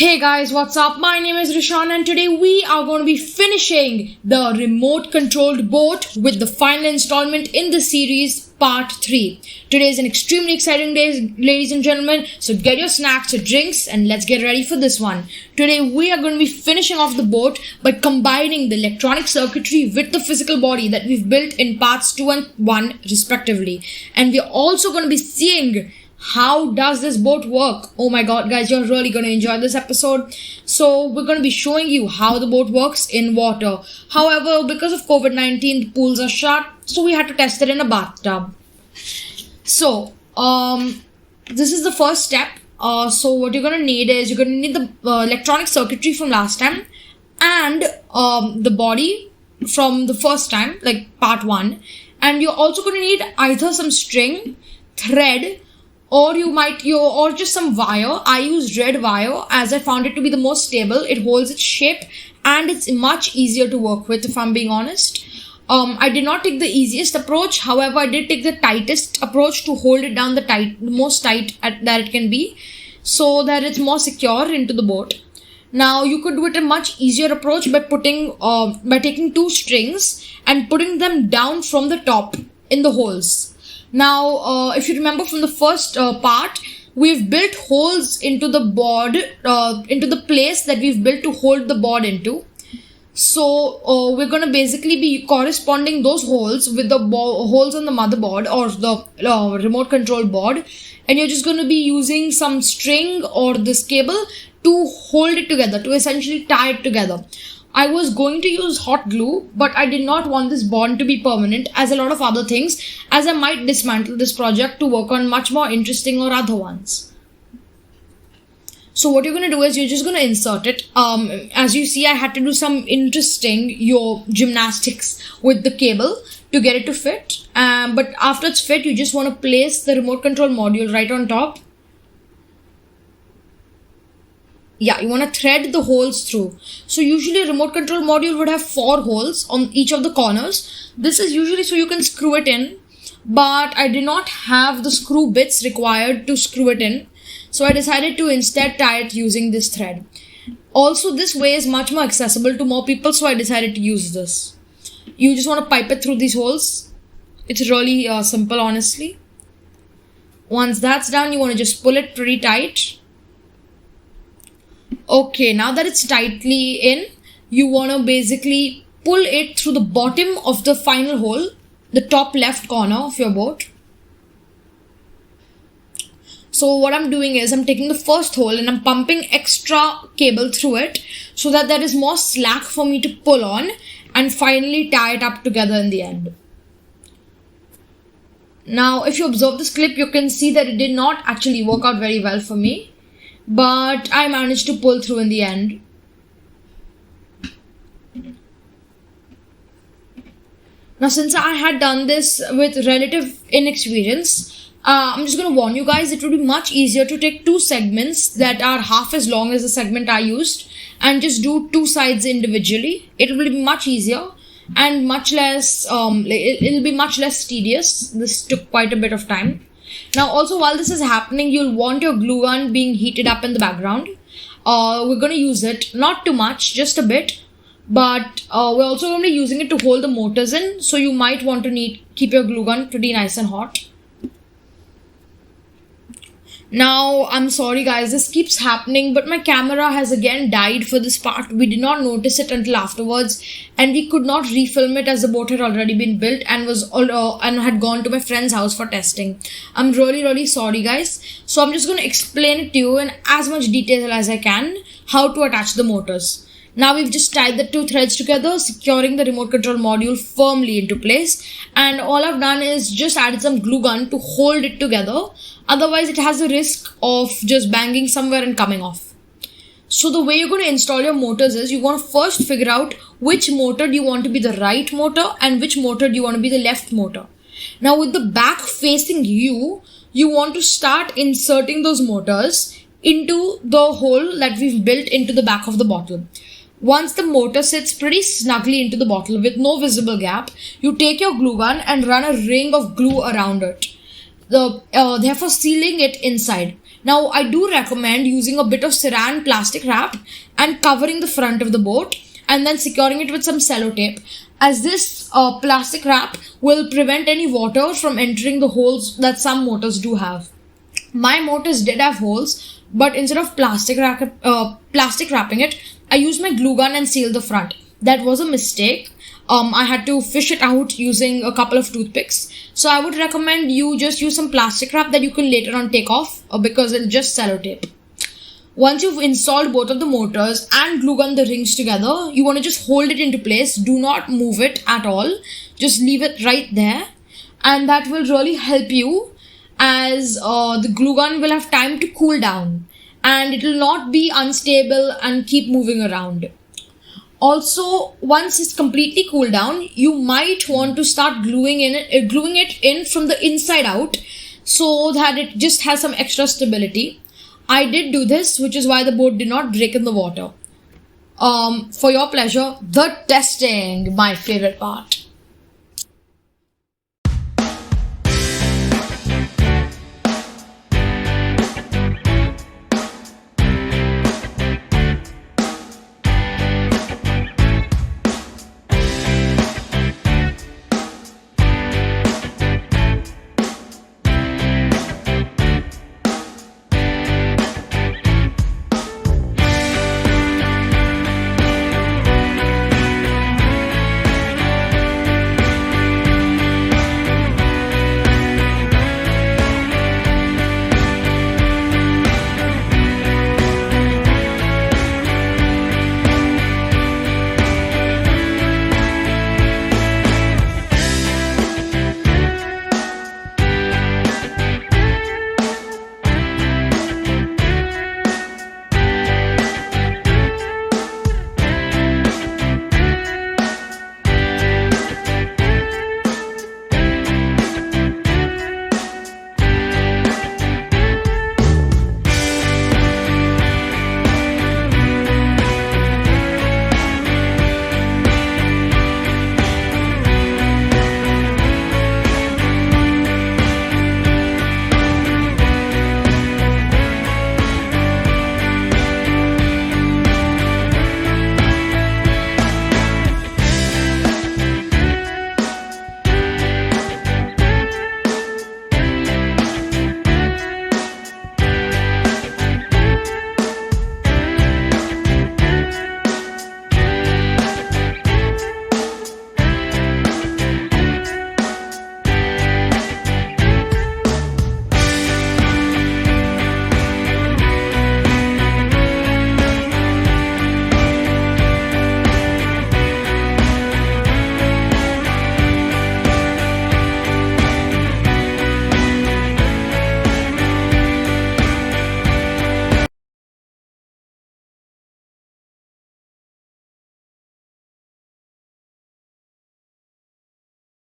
Hey guys, what's up? My name is Rishan and today we are going to be finishing the remote controlled boat with the final installment in the series part 3. Today is an extremely exciting day, ladies and gentlemen, so get your snacks or drinks and let's get ready for this one. Today we are going to be finishing off the boat by combining the electronic circuitry with the physical body that we've built in parts 2 and 1 respectively. And we're also going to be seeing how does this boat work? Oh my god, guys, you're really going to enjoy this episode. So we're going to be showing you how the boat works in water. However, because of COVID-19, the pools are shut, so we had to test it in a bathtub. So, this is the first step. So what you're going to need is, you're going to need the electronic circuitry from last time and the body from the first time, like part 1. And you're also going to need either some string, thread, or or just some wire. I used red wire as I found it to be the most stable. It holds its shape and it's much easier to work with, if I'm being honest. I did not take the easiest approach. However, I did take the tightest approach to hold it down the most tight that it can be, so that it's more secure into the boat. Now you could do it a much easier approach by taking 2 strings and putting them down from the top in the holes. Now, if you remember from the first part, we've built holes into the board, into the place that we've built to hold the board into. So, we're going to basically be corresponding those holes with the holes on the motherboard or the remote control board. And you're just going to be using some string or this cable to hold it together, to essentially tie it together. I was going to use hot glue, but I did not want this bond to be permanent, as a lot of other things, as I might dismantle this project to work on much more interesting or other ones. So what you're going to do is you're just going to insert it. As you see, I had to do some interesting gymnastics with the cable to get it to fit. But after it's fit, you just want to place the remote control module right on top. Yeah, you want to thread the holes through. So usually a remote control module would have 4 holes on each of the corners. This is usually so you can screw it in, but I did not have the screw bits required to screw it in. So I decided to instead tie it using this thread. Also, this way is much more accessible to more people, so I decided to use this. You just want to pipe it through these holes. It's really simple, honestly. Once that's done, you want to just pull it pretty tight. Okay, now that it's tightly in, you want to basically pull it through the bottom of the final hole, the top left corner of your boat. So what I'm doing is I'm taking the first hole and I'm pumping extra cable through it so that there is more slack for me to pull on and finally tie it up together in the end. Now, if you observe this clip, you can see that it did not actually work out very well for me, but I managed to pull through in the end. Now, since I had done this with relative inexperience, I'm just going to warn you guys, it would be much easier to take 2 segments that are half as long as the segment I used and just do 2 sides individually. It will be much easier and much less, it'll be much less tedious. This took quite a bit of time. Now, also, while this is happening, you'll want your glue gun being heated up in the background. We're going to use it, not too much, just a bit. But we're also going to be using it to hold the motors in. So you might want to keep your glue gun pretty nice and hot. Now, I'm sorry guys, this keeps happening, but my camera has again died for this part. We did not notice it until afterwards, and we could not refilm it as the boat had already been built and had gone to my friend's house for testing. I'm really sorry guys. So I'm just going to explain it to you in as much detail as I can, how to attach the motors. Now we've just tied the 2 threads together, securing the remote control module firmly into place. And all I've done is just added some glue gun to hold it together. Otherwise, it has a risk of just banging somewhere and coming off. So the way you're going to install your motors is, you want to first figure out which motor do you want to be the right motor and which motor do you want to be the left motor. Now with the back facing you, you want to start inserting those motors into the hole that we've built into the back of the bottle. Once the motor sits pretty snugly into the bottle with no visible gap, you take your glue gun and run a ring of glue around it, therefore sealing it inside. Now, I do recommend using a bit of saran plastic wrap and covering the front of the boat and then securing it with some sellotape, as this plastic wrap will prevent any water from entering the holes that some motors do have. My motors did have holes, but instead of plastic wrapping it, I used my glue gun and sealed the front. That was a mistake. I had to fish it out using a couple of toothpicks. So I would recommend you just use some plastic wrap that you can later on take off because it'll just sellotape. Once you've installed both of the motors and glue gun the rings together, you want to just hold it into place. Do not move it at all. Just leave it right there. And that will really help you, as the glue gun will have time to cool down and it will not be unstable and keep moving around. Also, once it's completely cooled down, you might want to start gluing it in from the inside out so that it just has some extra stability. I did do this, which is why the boat did not break in the water. For your pleasure, the testing, my favorite part.